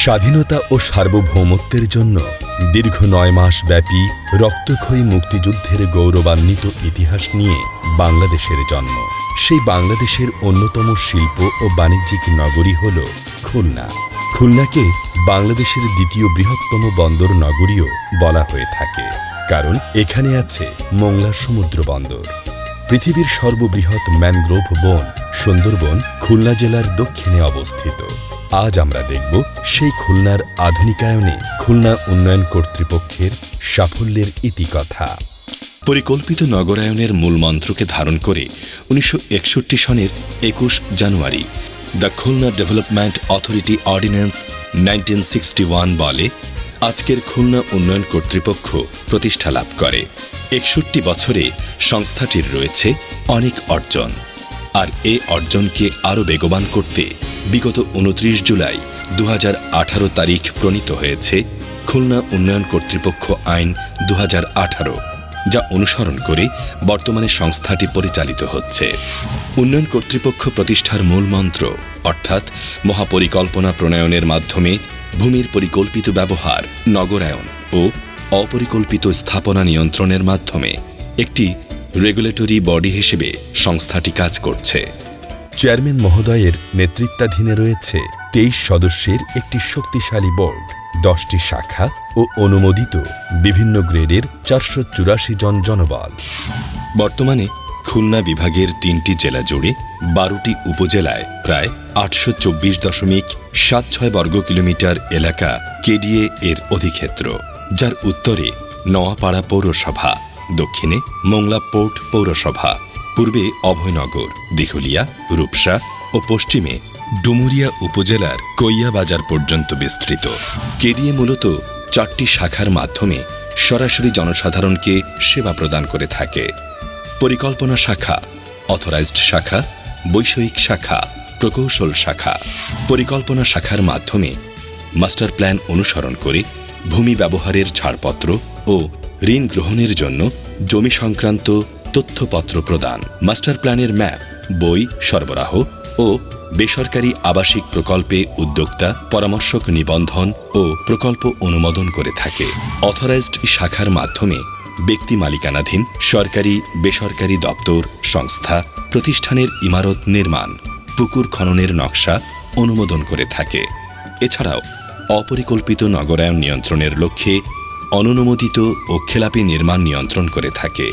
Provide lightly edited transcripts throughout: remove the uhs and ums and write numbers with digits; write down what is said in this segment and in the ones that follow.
স্বাধীনতা ও সার্বভৌমত্বের জন্য দীর্ঘ ৯ মাস ব্যাপী রক্তক্ষয়ী মুক্তিযুদ্ধের গৌরবান্বিত ইতিহাস নিয়ে বাংলাদেশের জন্ম। সেই বাংলাদেশের অন্যতম শিল্প ও বাণিজ্যিক নগরী হল খুলনা। খুলনাকে বাংলাদেশের দ্বিতীয় বৃহত্তম বন্দর নগরীও বলা হয়ে থাকে, কারণ এখানে আছে মোংলা সমুদ্র বন্দর। পৃথিবীর সর্ববৃহৎ ম্যানগ্রোভ বন সুন্দরবন খুলনা জেলার দক্ষিণে অবস্থিত। আজ আমরা দেখব সেই খুলনার আধুনিকায়নে খুলনা উন্নয়ন কর্তৃপক্ষের সাফল্যের ইতিকথা। পরিকল্পিত নগরায়নের মূল মন্ত্রকে ধারণ করে ১৯৬১ সনের ২১ জানুয়ারি the Khulna development authority ordinance 1961 বলে আজকের খুলনা উন্নয়ন কর্তৃপক্ষ প্রতিষ্ঠা লাভ করে। ৬১ বছরে সংস্থাটির রয়েছে অনেক অর্জন, আর এই অর্জনকে আরও বেগবান করতে বিগত ২৯ জুলাই ২০১৮ তারিখ প্রণীত হয়েছে খুলনা উন্নয়ন কর্তৃপক্ষ আইন ২০১৮, যা অনুসরণ করে বর্তমানে সংস্থাটি পরিচালিত হচ্ছে। উন্নয়ন কর্তৃপক্ষ প্রতিষ্ঠার মূল মন্ত্র অর্থাৎ মহাপরিকল্পনা প্রণয়নের মাধ্যমে ভূমির পরিকল্পিত ব্যবহার, নগরায়ন ও অপরিকল্পিত স্থাপনা নিয়ন্ত্রণের মাধ্যমে একটি রেগুলেটরি বডি হিসেবে সংস্থাটি কাজ করছে। চেয়ারম্যান মহোদয়ের নেতৃত্বাধীনে রয়েছে ২৩ সদস্যের একটি শক্তিশালী বোর্ড, ১০টি শাখা ও অনুমোদিত বিভিন্ন গ্রেডের ৪৮৪ জন জনবল। বর্তমানে খুলনা বিভাগের ৩টি জেলা জুড়ে ১২টি উপজেলায় প্রায় ৮২.৭৬ বর্গ কিলোমিটার এলাকা কেডিএ এর অধিক্ষেত্র, যার উত্তরে নোয়াপাড়া পৌরসভা, দক্ষিণে মোংলা পোর্ট পৌরসভা, পূর্বে অভয়নগর, দিঘলিয়া, রূপসা ও পশ্চিমে ডুমুরিয়া উপজেলার কইয়া বাজার পর্যন্ত বিস্তৃত। কেডিএ মূলত ৪টি শাখার মাধ্যমে সরাসরি জনসাধারণকে সেবা প্রদান করে থাকে। পরিকল্পনা শাখা, অথরাইজড শাখা, বৈষয়িক শাখা, প্রকৌশল শাখা। পরিকল্পনা শাখার মাধ্যমে মাস্টার প্ল্যান অনুসরণ করে ভূমি ব্যবহারের ছাড়পত্র ও ঋণ গ্রহণের জন্য জমি সংক্রান্ত তথ্যপত্র প্রদান, মাস্টার প্ল্যানের ম্যাপ, বই সরবরাহ ও বেসরকারি আবাসিক প্রকল্পে উদ্যোক্তা পরামর্শক নিবন্ধন ও প্রকল্প অনুমোদন করে থাকে। অথরাইজড শাখার মাধ্যমে ব্যক্তি মালিকানাধীন সরকারি বেসরকারি দপ্তর, সংস্থা, প্রতিষ্ঠানের ইমারত নির্মাণ, পুকুর খননের নকশা অনুমোদন করে থাকে। এছাড়াও অপরিকল্পিত নগরায়ন নিয়ন্ত্রণের লক্ষ্যে অননুমোদিত ও খেলাপি নির্মাণ নিয়ন্ত্রণ করে থাকে।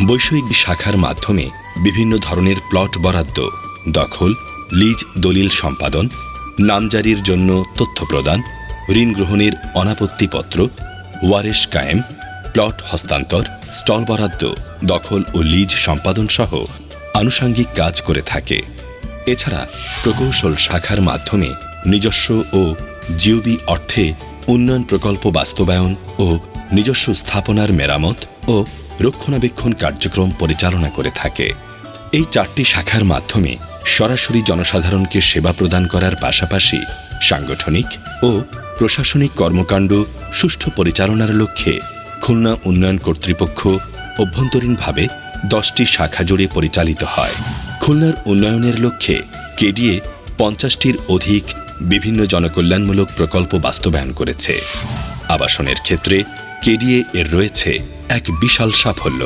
বৈষয়িক শাখার মাধ্যমে বিভিন্ন ধরনের প্লট বরাদ্দ, দখল, লিজ দলিল সম্পাদন, নামজারির জন্য তথ্য প্রদান, ঋণ গ্রহণের অনাপত্তিপত্র, ওয়ারেশ কায়েম, প্লট হস্তান্তর, স্টল বরাদ্দ, দখল ও লিজ সম্পাদন সহ আনুষাঙ্গিক কাজ করে থাকে। এছাড়া প্রকৌশল শাখার মাধ্যমে নিজস্ব ও জিওবি অর্থে উন্নয়ন প্রকল্প বাস্তবায়ন ও নিজস্ব স্থাপনার মেরামত ও রক্ষণাবেক্ষণ কার্যক্রম পরিচালনা করে থাকে। এই ৪টি শাখার মাধ্যমে সরাসরি জনসাধারণকে সেবা প্রদান করার পাশাপাশি সাংগঠনিক ও প্রশাসনিক কর্মকাণ্ড সুষ্ঠু পরিচালনার লক্ষ্যে খুলনা উন্নয়ন কর্তৃপক্ষ অভ্যন্তরীণভাবে 10টি শাখা জুড়ে পরিচালিত হয়। খুলনার উন্নয়নের লক্ষ্যে কেডিএ 50টির অধিক বিভিন্ন জনকল্যাণমূলক প্রকল্প বাস্তবায়ন করেছে। আবাসনের ক্ষেত্রে কেডিএ এর রয়েছে এক বিশাল সাফল্য।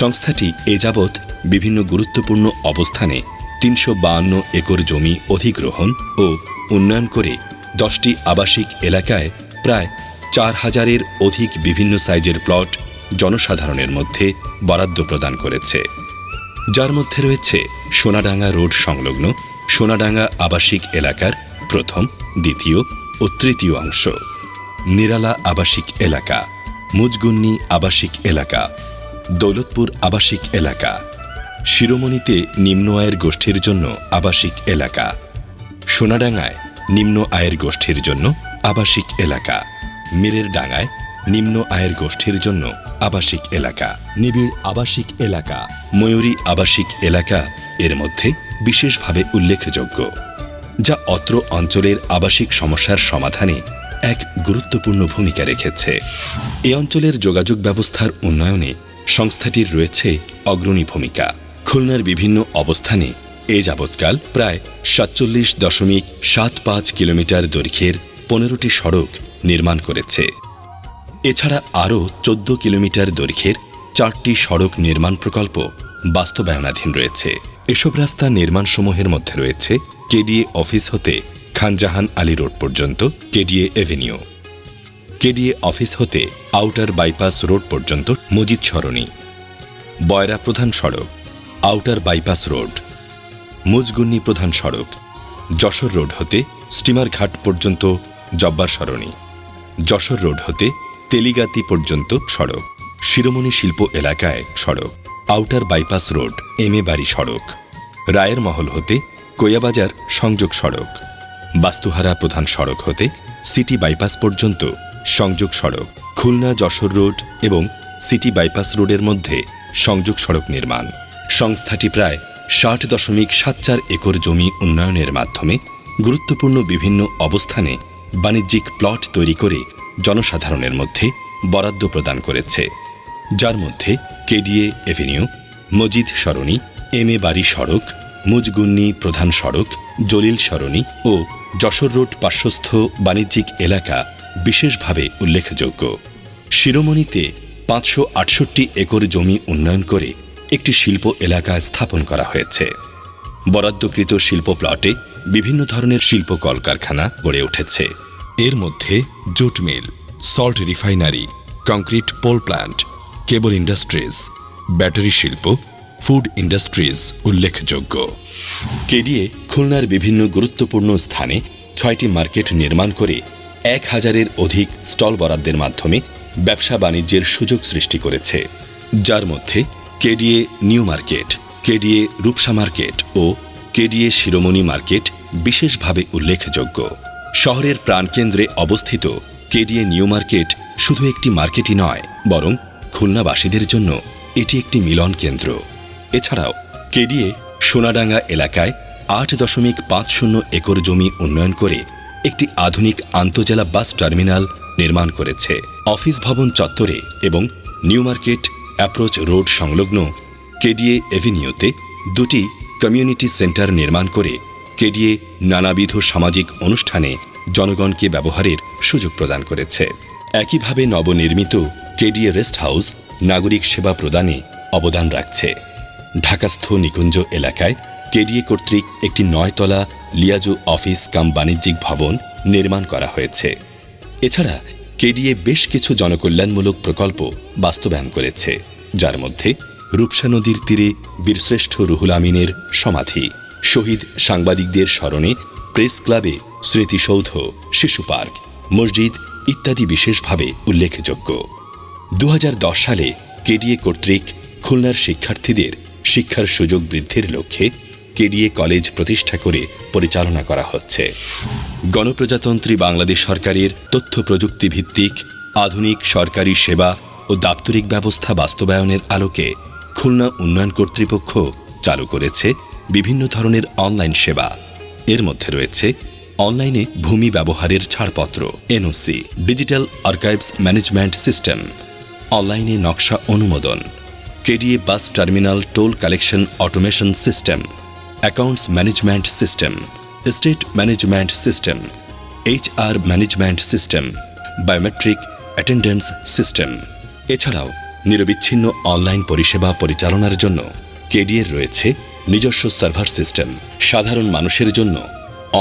সংস্থাটি এ যাবৎ বিভিন্ন গুরুত্বপূর্ণ অবস্থানে ৩৫২ একর জমি অধিগ্রহণ ও উন্নয়ন করে 10টি আবাসিক এলাকায় প্রায় ৪,০০০-এর অধিক বিভিন্ন সাইজের প্লট জনসাধারণের মধ্যে বরাদ্দ প্রদান করেছে, যার মধ্যে রয়েছে সোনাডাঙ্গা রোড সংলগ্ন সোনাডাঙ্গা আবাসিক এলাকার প্রথম, দ্বিতীয় ও তৃতীয় অংশ, নিরালা আবাসিক এলাকা, মুজগুন্নি আবাসিক এলাকা, দৌলতপুর আবাসিক এলাকা, শিরোমণিতে নিম্ন আয়ের গোষ্ঠীর জন্য আবাসিক এলাকা, সোনাডাঙ্গায় নিম্ন আয়ের গোষ্ঠীর জন্য আবাসিক এলাকা, মীরের ডাঙ্গায় নিম্ন আয়ের গোষ্ঠীর জন্য আবাসিক এলাকা, নিবিড় আবাসিক এলাকা, ময়ূরী আবাসিক এলাকা এর মধ্যে বিশেষভাবে উল্লেখযোগ্য, যা অত্র অঞ্চলের আবাসিক সমস্যার সমাধানে এক গুরুত্বপূর্ণ ভূমিকা রেখেছে। এ অঞ্চলের যোগাযোগ ব্যবস্থার উন্নয়নে সংস্থাটির রয়েছে অগ্রণী ভূমিকা। খুলনার বিভিন্ন অবস্থানে এ যাবৎকাল প্রায় ৪৭.৭৫ কিলোমিটার দৈর্ঘ্যের 15টি সড়ক নির্মাণ করেছে। এছাড়া আরও 14 কিলোমিটার দৈর্ঘ্যের 4টি সড়ক নির্মাণ প্রকল্প বাস্তবায়নাধীন রয়েছে। এসব রাস্তা নির্মাণসমূহের মধ্যে রয়েছে কেডিএ অফিস হতে খানজাহান আলী রোড পর্যন্ত কেডিএ এভিনিউ, কেডিএ অফিস হতে আউটার বাইপাস রোড পর্যন্ত মজিদ সরণি, বয়রা প্রধান সড়ক, আউটার বাইপাস রোড, মুজগুন্নি প্রধান সড়ক, যশোর রোড হতে স্টিমার ঘাট পর্যন্ত জব্বার সরণি, যশোর রোড হতে তেলিগাতি পর্যন্ত সড়ক, শিরোমণি শিল্প এলাকায় সড়ক, আউটার বাইপাস রোড এমএ বাড়ি সড়ক, রায়ের মহল হতে কোয়াবাজার সংযোগ সড়ক, বাস্তুহারা প্রধান সড়ক হতে সিটি বাইপাস পর্যন্ত সংযোগ সড়ক, খুলনা যশোর রোড এবং সিটি বাইপাস রোডের মধ্যে সংযোগ সড়ক নির্মাণ। সংস্থাটি প্রায় 60.74 একর জমি উন্নয়নের মাধ্যমে গুরুত্বপূর্ণ বিভিন্ন অবস্থানে বাণিজ্যিক প্লট তৈরি করে জনসাধারণের মধ্যে বরাদ্দ প্রদান করেছে, যার মধ্যে কেডিএ এভিনিউ, মজিদ সরণি, এমএ বাড়ি সড়ক, মুজগুন্নি প্রধান সড়ক, জলিল সরণি ও যশোর রোড পার্শ্বস্থ বাণিজ্যিক এলাকা বিশেষভাবে উল্লেখযোগ্য। শিরোমণিতে 568 একর জমি উন্নয়ন করে একটি শিল্প এলাকা স্থাপন করা হয়েছে। বরাদ্দকৃত শিল্প প্লটে বিভিন্ন ধরনের শিল্প কলকারখানা গড়ে উঠেছে। এর মধ্যে jute mill, salt refinery, concrete pole plant, cable industries, battery শিল্প, ফুড ইন্ডাস্ট্রিজ উল্লেখযোগ্য। কেডিএ খুলনার বিভিন্ন গুরুত্বপূর্ণ স্থানে 6টি মার্কেট নির্মাণ করে 1000-এর অধিক স্টল বরাদ্দের মাধ্যমে ব্যবসা বাণিজ্যের সুযোগ সৃষ্টি করেছে, যার মধ্যে KDA new market, KDA Rupsha market ও কেডিএ শিরোমণি মার্কেট বিশেষভাবে উল্লেখযোগ্য। শহরের প্রাণকেন্দ্রে অবস্থিত কেডিএ নিউ মার্কেট শুধু একটি মার্কেটই নয়, বরং খুলনাবাসীদের জন্য এটি একটি মিলন কেন্দ্র। এছাড়াও কেডিএ সোনাডাঙ্গা এলাকায় 8.50 একর জমি উন্নয়ন করে একটি আধুনিক আন্তজেলা বাস টার্মিনাল নির্মাণ করেছে। অফিস ভবন চত্বরে এবং নিউ মার্কেট অ্যাপ্রোচ রোড সংলগ্ন কেডিএ এভিনিউতে 2টি কমিউনিটি সেন্টার নির্মাণ করে কেডিএ নানাবিধ সামাজিক অনুষ্ঠানে জনগণকে ব্যবহারের সুযোগ প্রদান করেছে। একইভাবে নবনির্মিত কেডিএ রেস্ট হাউস নাগরিক সেবা প্রদানে অবদান রাখছে। ঢাকাস্থ নিকুঞ্জ এলাকায় কেডিএ কর্তৃক একটি 9 তলা লিয়াজু অফিস কাম বাণিজ্যিক ভবন নির্মাণ করা হয়েছে। এছাড়া কেডিএ বেশ কিছু জনকল্যাণমূলক প্রকল্প বাস্তবায়ন করেছে, যার মধ্যে রূপসা নদীর তীরে বীরশ্রেষ্ঠ রুহুল আমিনের সমাধি, শহীদ সাংবাদিকদের স্মরণে প্রেস ক্লাবে স্মৃতিসৌধ, শিশু পার্ক, মসজিদ ইত্যাদি বিশেষভাবে উল্লেখযোগ্য। 2010 সালে কেডিএ কর্তৃক খুলনার শিক্ষার্থীদের শিক্ষার সুযোগ বৃদ্ধির লক্ষ্যে কেডিএ কলেজ প্রতিষ্ঠা করে পরিচালনা করা হচ্ছে। গণপ্রজাতন্ত্রী বাংলাদেশ সরকারের তথ্য প্রযুক্তি ভিত্তিক আধুনিক সরকারি সেবা ও দাপ্তরিক ব্যবস্থা বাস্তবায়নের আলোকে খুলনা উন্নয়ন কর্তৃপক্ষ চালু করেছে বিভিন্ন ধরনের অনলাইন সেবা। এর মধ্যে রয়েছে অনলাইনে ভূমি ব্যবহারের ছাড়পত্র, NOC, digital archives management system, অনলাইনে নকশা অনুমোদন, KDA bus terminal toll collection automation system, accounts management system, state management system, HR management system, biometric attendance system. এছাড়াও নিরবিচ্ছিন্ন অনলাইন পরিষেবা পরিচালনার জন্য কেডিএর রয়েছে নিজস্ব সার্ভার সিস্টেম। সাধারণ মানুষের জন্য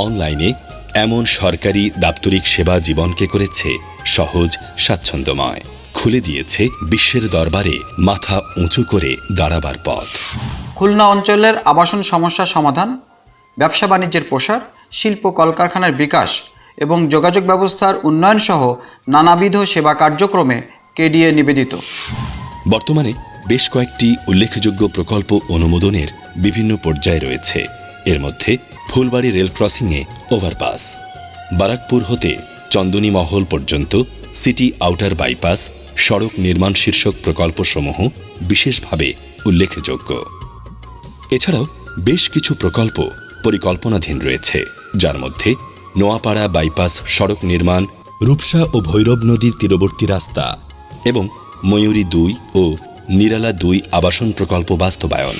অনলাইনে এমন সরকারি দাপ্তরিক সেবা জীবনকে করেছে সহজ, স্বাচ্ছন্দ্যময়, খুলে দিয়েছে বিশ্বের দরবারে মাথা উঁচু করে দাঁড়াবার পথ। খুলনা অঞ্চলের আবাসন সমস্যা সমাধান, ব্যবসা বাণিজ্যের প্রসার, শিল্প কলকারখানার বিকাশ এবং যোগাযোগ ব্যবস্থার উন্নয়ন সহ নানাবিধ সেবা কার্যক্রমে কেডিএ নিবেদিত। বর্তমানে বেশ কয়েকটি উল্লেখযোগ্য প্রকল্প অনুমোদনের বিভিন্ন পর্যায়ে রয়েছে। এর মধ্যে ফুলবাড়ি রেল ক্রসিংয়ে ওভারপাস, বারাকপুর হতে চন্দনী মহল পর্যন্ত সিটি আউটার বাইপাস সড়ক নির্মাণ শীর্ষক প্রকল্পসমূহ বিশেষভাবে উল্লেখযোগ্য। এছাড়াও বেশ কিছু প্রকল্প পরিকল্পনাধীন রয়েছে, যার মধ্যে নোয়াপাড়া বাইপাস সড়ক নির্মাণ, রূপসা ও ভৈরব নদীর তীরবর্তী রাস্তা এবং ময়ূরী 2 ও নিরালা 2 আবাসন প্রকল্প বাস্তবায়ন।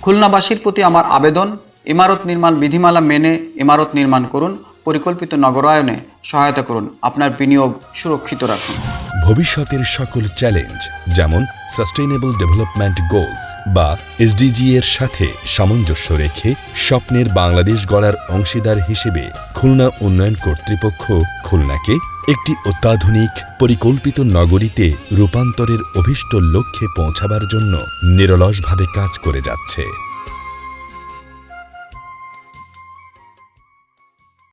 খুলনাবাসীর প্রতি আমার আবেদন, ইমারত নির্মাণ বিধিমালা মেনে ইমারত নির্মাণ করুন, পরিকল্পিত নগরায়নে সহায়তা করুন। আপনার বিনিয়োগ সুরক্ষিত রাখুন। ভবিষ্যতের সকল চ্যালেঞ্জ যেমন সাস্টেইনেবল ডেভেলপমেন্ট গোলস বা এসডিজি এর সাথে সামঞ্জস্য রেখে স্বপ্নের বাংলাদেশ গড়ার অংশীদার হিসেবে খুলনা উন্নয়ন কর্তৃপক্ষ খুলনাকে একটি অত্যাধুনিক পরিকল্পিত নগরীতে রূপান্তরের অভীষ্ট লক্ষ্যে পৌঁছাবার জন্য নিরলসভাবে কাজ করে যাচ্ছে।